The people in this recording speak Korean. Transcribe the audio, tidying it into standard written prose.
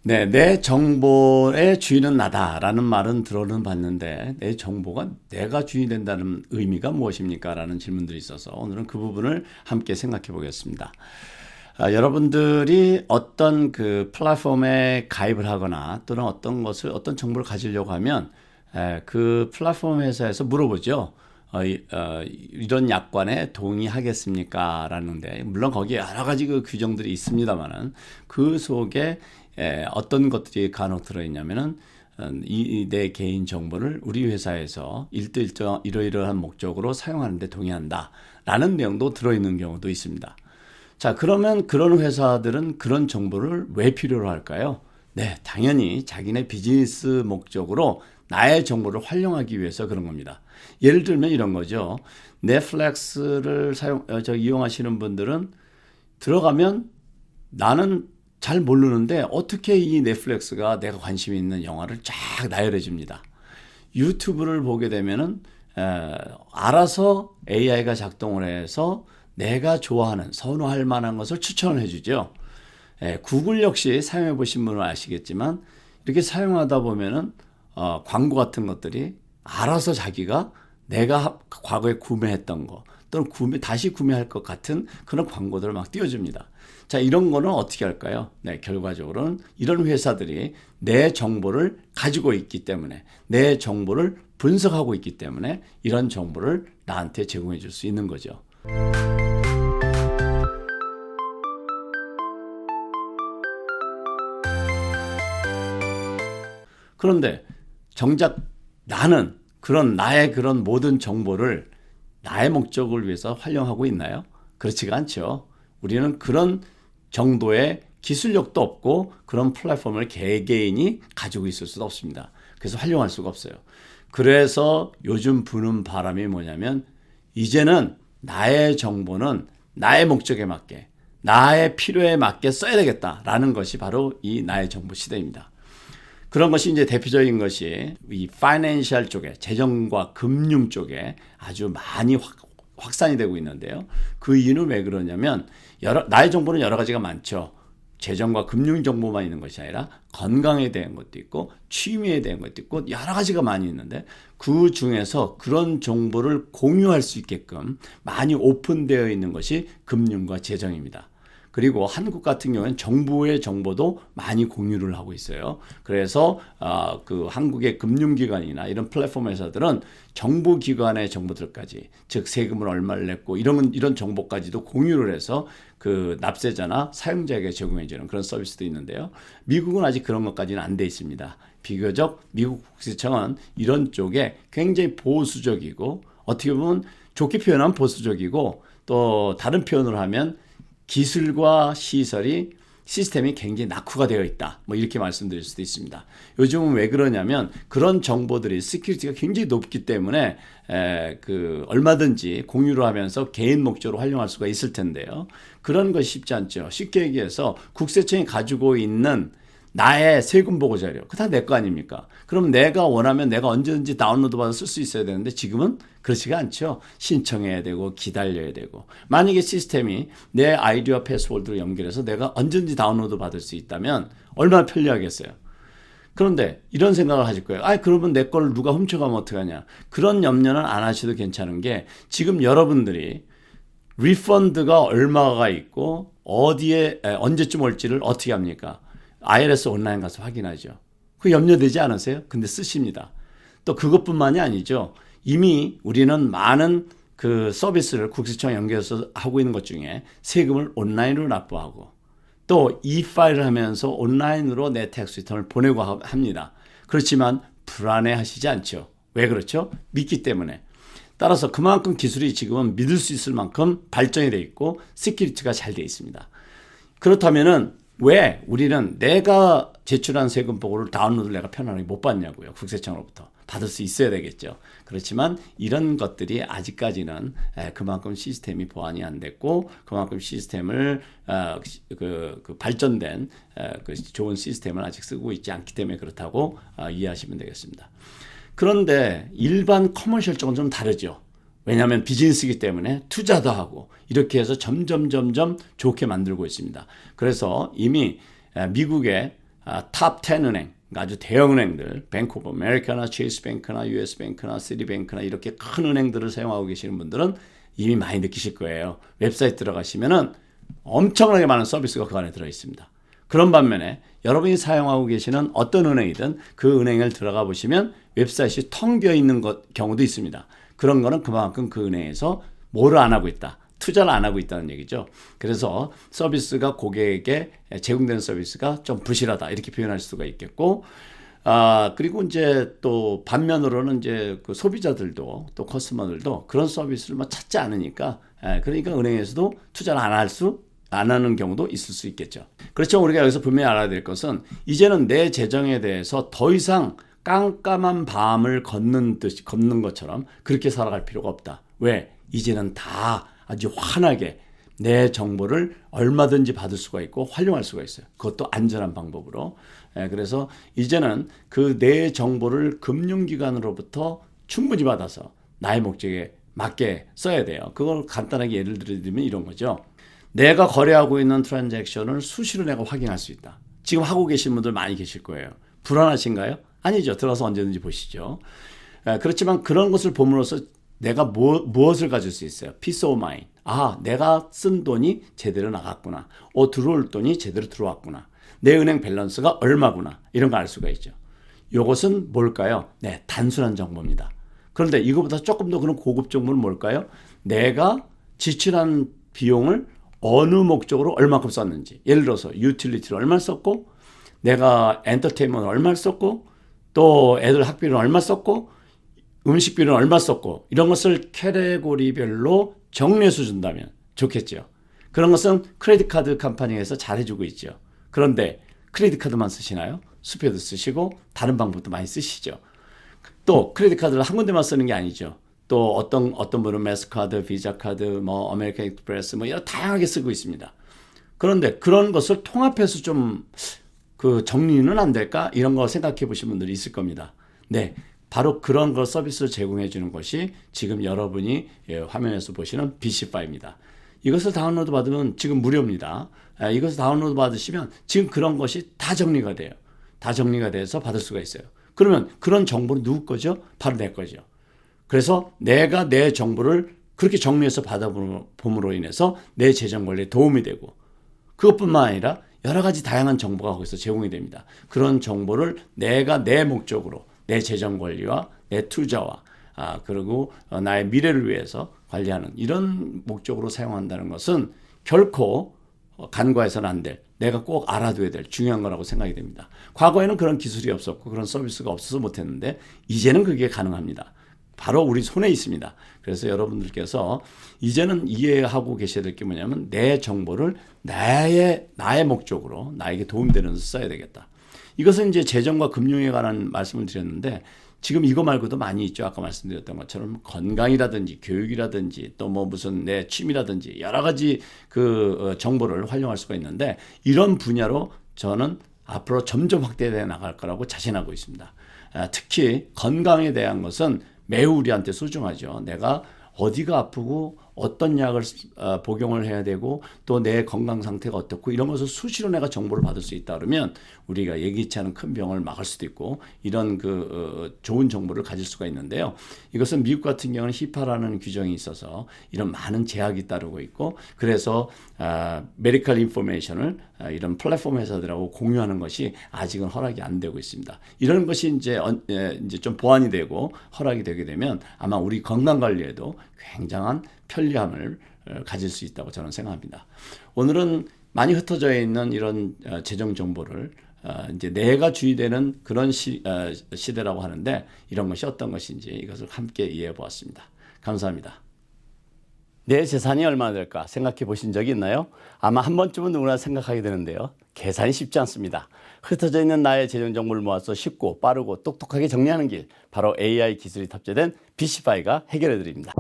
네, 내 정보의 주인은 나다라는 말은 들어는 봤는데 내 정보가 내가 주인이 된다는 의미가 무엇입니까? 라는 질문들이 있어서 오늘은 그 부분을 함께 생각해 보겠습니다. 여러분들이 어떤 그 플랫폼에 가입을 하거나 또는 어떤 정보를 가지려고 하면 그 플랫폼 회사에서 물어보죠. 이런 약관에 동의하겠습니까? 라는데 물론 거기에 여러 가지 그 규정들이 있습니다만은 그 속에 어떤 것들이 간혹 들어있냐면은 내 개인 정보를 우리 회사에서 이러이러한 목적으로 사용하는데 동의한다 라는 내용도 들어있는 경우도 있습니다. 자, 그러면 그런 회사들은 그런 정보를 왜 필요로 할까요? 네, 당연히 자기네 비즈니스 목적으로 나의 정보를 활용하기 위해서 그런 겁니다. 예를 들면 이런 거죠. 넷플릭스를 이용하시는 분들은 들어가면 나는 잘 모르는데 어떻게 이 넷플릭스가 내가 관심 있는 영화를 쫙 나열해 줍니다. 유튜브를 보게 되면은 알아서 AI가 작동을 해서 내가 좋아하는 선호할 만한 것을 추천을 해주죠. 구글 역시 사용해 보신 분은 아시겠지만 이렇게 사용하다 보면은 광고 같은 것들이 알아서 자기가 내가 과거에 구매했던 거 또는 다시 구매할 것 같은 그런 광고들을 막 띄워줍니다. 자, 이런 거는 어떻게 할까요? 네, 결과적으로는 이런 회사들이 내 정보를 가지고 있기 때문에 내 정보를 분석하고 있기 때문에 이런 정보를 나한테 제공해 줄 수 있는 거죠. 그런데 정작 나는 나의 그런 모든 정보를 나의 목적을 위해서 활용하고 있나요? 그렇지가 않죠. 우리는 그런 정도의 기술력도 없고 그런 플랫폼을 개개인이 가지고 있을 수도 없습니다. 그래서 활용할 수가 없어요. 그래서 요즘 부는 바람이 뭐냐면 이제는 나의 정보는 나의 목적에 맞게 나의 필요에 맞게 써야 되겠다라는 것이 바로 이 나의 정보 시대입니다. 그런 것이 이제 대표적인 것이 이 파이낸셜 쪽에 재정과 금융 쪽에 아주 많이 확산이 되고 있는데요. 그 이유는 왜 그러냐면 나의 정보는 여러 가지가 많죠. 재정과 금융 정보만 있는 것이 아니라 건강에 대한 것도 있고 취미에 대한 것도 있고 여러 가지가 많이 있는데 그 중에서 그런 정보를 공유할 수 있게끔 많이 오픈되어 있는 것이 금융과 재정입니다. 그리고 한국 같은 경우는 정부의 정보도 많이 공유를 하고 있어요. 그래서 그 한국의 금융기관이나 이런 플랫폼 회사들은 정부기관의 정보들까지, 즉 세금을 얼마를 냈고 이런 정보까지도 공유를 해서 그 납세자나 사용자에게 제공해주는 그런 서비스도 있는데요. 미국은 아직 그런 것까지는 안 돼 있습니다. 비교적 미국 국세청은 이런 쪽에 굉장히 보수적이고 어떻게 보면 좋게 표현하면 보수적이고 또 다른 표현을 하면 기술과 시스템이 굉장히 낙후가 되어 있다. 뭐 이렇게 말씀드릴 수도 있습니다. 요즘은 왜 그러냐면 그런 정보들이 시큐리티가 굉장히 높기 때문에 얼마든지 공유를 하면서 개인 목적으로 활용할 수가 있을 텐데요. 그런 것이 쉽지 않죠. 쉽게 얘기해서 국세청이 가지고 있는 나의 세금 보고 자료, 그거 다 내 거 아닙니까? 그럼 내가 원하면 내가 언제든지 다운로드 받아 쓸 수 있어야 되는데 지금은 그렇지가 않죠. 신청해야 되고 기다려야 되고. 만약에 시스템이 내 아이디와 패스워드로 연결해서 내가 언제든지 다운로드 받을 수 있다면 얼마나 편리하겠어요. 그런데 이런 생각을 하실 거예요. 그러면 내 걸 누가 훔쳐가면 어떡하냐. 그런 염려는 안 하셔도 괜찮은 게 지금 여러분들이 리펀드가 얼마가 있고 어디에 언제쯤 올지를 어떻게 합니까? IRS 온라인 가서 확인하죠. 그 염려되지 않으세요? 근데 쓰십니다. 또 그것뿐만이 아니죠. 이미 우리는 많은 그 서비스를 국세청 연결해서 하고 있는 것 중에 세금을 온라인으로 납부하고 또 e-파일을 하면서 온라인으로 내 텍스 리턴을 보내고 합니다. 그렇지만 불안해하시지 않죠. 왜 그렇죠? 믿기 때문에. 따라서 그만큼 기술이 지금은 믿을 수 있을 만큼 발전이 되어 있고 시큐리티가 잘 되어 있습니다. 그렇다면은 왜 우리는 내가 제출한 세금 보고를 다운로드를 내가 편안하게 못 받냐고요. 국세청으로부터. 받을 수 있어야 되겠죠. 그렇지만 이런 것들이 아직까지는 그만큼 시스템이 보완이 안 됐고 그만큼 시스템을 발전된 좋은 시스템을 아직 쓰고 있지 않기 때문에 그렇다고 이해하시면 되겠습니다. 그런데 일반 커머셜 쪽은 좀 다르죠. 왜냐하면 비즈니스이기 때문에 투자도 하고 이렇게 해서 점점 좋게 만들고 있습니다. 그래서 이미 미국의 탑 10 은행, 아주 대형 은행들, 뱅크 오브 아메리카나, 체이스 뱅크나, US 뱅크나, 시티뱅크나 이렇게 큰 은행들을 사용하고 계시는 분들은 이미 많이 느끼실 거예요. 웹사이트 들어가시면은 엄청나게 많은 서비스가 그 안에 들어 있습니다. 그런 반면에 여러분이 사용하고 계시는 어떤 은행이든 그 은행을 들어가 보시면 웹사이트이 텅 비어 있는 경우도 있습니다. 그런 거는 그만큼 그 은행에서 뭐를 안 하고 있다. 투자를 안 하고 있다는 얘기죠. 그래서 서비스가 고객에게 제공되는 서비스가 좀 부실하다. 이렇게 표현할 수가 있겠고, 그리고 이제 또 반면으로는 이제 그 소비자들도 또 커스터머들도 그런 서비스를 뭐 찾지 않으니까, 그러니까 은행에서도 투자를 안 하는 경우도 있을 수 있겠죠. 그렇죠. 우리가 여기서 분명히 알아야 될 것은 이제는 내 재정에 대해서 더 이상 깜깜한 밤을 걷는 것처럼 그렇게 살아갈 필요가 없다. 왜? 이제는 다 아주 환하게 내 정보를 얼마든지 받을 수가 있고 활용할 수가 있어요. 그것도 안전한 방법으로. 그래서 이제는 그 내 정보를 금융기관으로부터 충분히 받아서 나의 목적에 맞게 써야 돼요. 그걸 간단하게 예를 들면 이런 거죠. 내가 거래하고 있는 트랜잭션을 수시로 내가 확인할 수 있다. 지금 하고 계신 분들 많이 계실 거예요. 불안하신가요? 아니죠. 들어서 언제든지 보시죠. 그렇지만 그런 것을 봄으로써 내가 무엇을 가질 수 있어요? Peace of mind. 내가 쓴 돈이 제대로 나갔구나. 들어올 돈이 제대로 들어왔구나. 내 은행 밸런스가 얼마구나. 이런 거 알 수가 있죠. 이것은 뭘까요? 네, 단순한 정보입니다. 그런데 이거보다 조금 더 그런 고급 정보는 뭘까요? 내가 지출한 비용을 어느 목적으로 얼마큼 썼는지. 예를 들어서 유틸리티를 얼마 썼고, 내가 엔터테인먼트 얼마 썼고, 또 애들 학비는 얼마 썼고, 음식비는 얼마 썼고 이런 것을 캐테고리별로 정리해서 준다면 좋겠죠. 그런 것은 크레딧 카드 컴퍼니에서 잘해주고 있죠. 그런데 크레딧 카드만 쓰시나요? 수표도 쓰시고 다른 방법도 많이 쓰시죠. 또 크레딧 카드를 한 군데만 쓰는 게 아니죠. 또 어떤 분은 마스카드, 비자 카드, 뭐 아메리칸 익스프레스 뭐 여러 다양하게 쓰고 있습니다. 그런데 그런 것을 통합해서 좀 그 정리는 안 될까? 이런 거 생각해 보신 분들이 있을 겁니다. 네. 바로 그런 거 서비스를 제공해 주는 것이 지금 여러분이 화면에서 보시는 BC5입니다. 이것을 다운로드 받으면 지금 무료입니다. 이것을 다운로드 받으시면 지금 그런 것이 다 정리가 돼요. 다 정리가 돼서 받을 수가 있어요. 그러면 그런 정보는 누구 거죠? 바로 내 거죠. 그래서 내가 내 정보를 그렇게 정리해서 받아봄으로 인해서 내 재정 관리에 도움이 되고 그것뿐만 아니라 여러 가지 다양한 정보가 거기서 제공이 됩니다. 그런 정보를 내가 내 목적으로 내 재정 관리와 내 투자와 그리고 나의 미래를 위해서 관리하는 이런 목적으로 사용한다는 것은 결코 간과해서는 안 될, 내가 꼭 알아둬야 될 중요한 거라고 생각이 됩니다. 과거에는 그런 기술이 없었고 그런 서비스가 없어서 못했는데 이제는 그게 가능합니다. 바로 우리 손에 있습니다. 그래서 여러분들께서 이제는 이해하고 계셔야 될 게 뭐냐면 내 정보를 나의 목적으로 나에게 도움되는 데 써야 되겠다. 이것은 이제 재정과 금융에 관한 말씀을 드렸는데 지금 이거 말고도 많이 있죠. 아까 말씀드렸던 것처럼 건강이라든지 교육이라든지 또 뭐 무슨 내 취미라든지 여러 가지 그 정보를 활용할 수가 있는데 이런 분야로 저는 앞으로 점점 확대해 나갈 거라고 자신하고 있습니다. 특히 건강에 대한 것은 매우 우리한테 소중하죠. 내가 어디가 아프고 어떤 약을 복용을 해야 되고 또 내 건강 상태가 어떻고 이런 것을 수시로 내가 정보를 받을 수 있다 그러면 우리가 예기치 않은 큰 병을 막을 수도 있고 이런 좋은 정보를 가질 수가 있는데요. 이것은 미국 같은 경우는 히파라는 규정이 있어서 이런 많은 제약이 따르고 있고 그래서 메디컬 인포메이션을 이런 플랫폼 회사들하고 공유하는 것이 아직은 허락이 안 되고 있습니다. 이런 것이 이제 좀 보완이 되고 허락이 되게 되면 아마 우리 건강 관리에도 굉장한 편리함을 가질 수 있다고 저는 생각합니다. 오늘은 많이 흩어져 있는 이런 재정 정보를 이제 내가 주의되는 그런 시대라고 하는데 이런 것이 어떤 것인지 이것을 함께 이해해 보았습니다. 감사합니다. 내 재산이 얼마나 될까 생각해 보신 적이 있나요? 아마 한 번쯤은 누구나 생각하게 되는데요. 계산이 쉽지 않습니다. 흩어져 있는 나의 재정 정보를 모아서 쉽고 빠르고 똑똑하게 정리하는 길, 바로 AI 기술이 탑재된 BC5가 해결해 드립니다.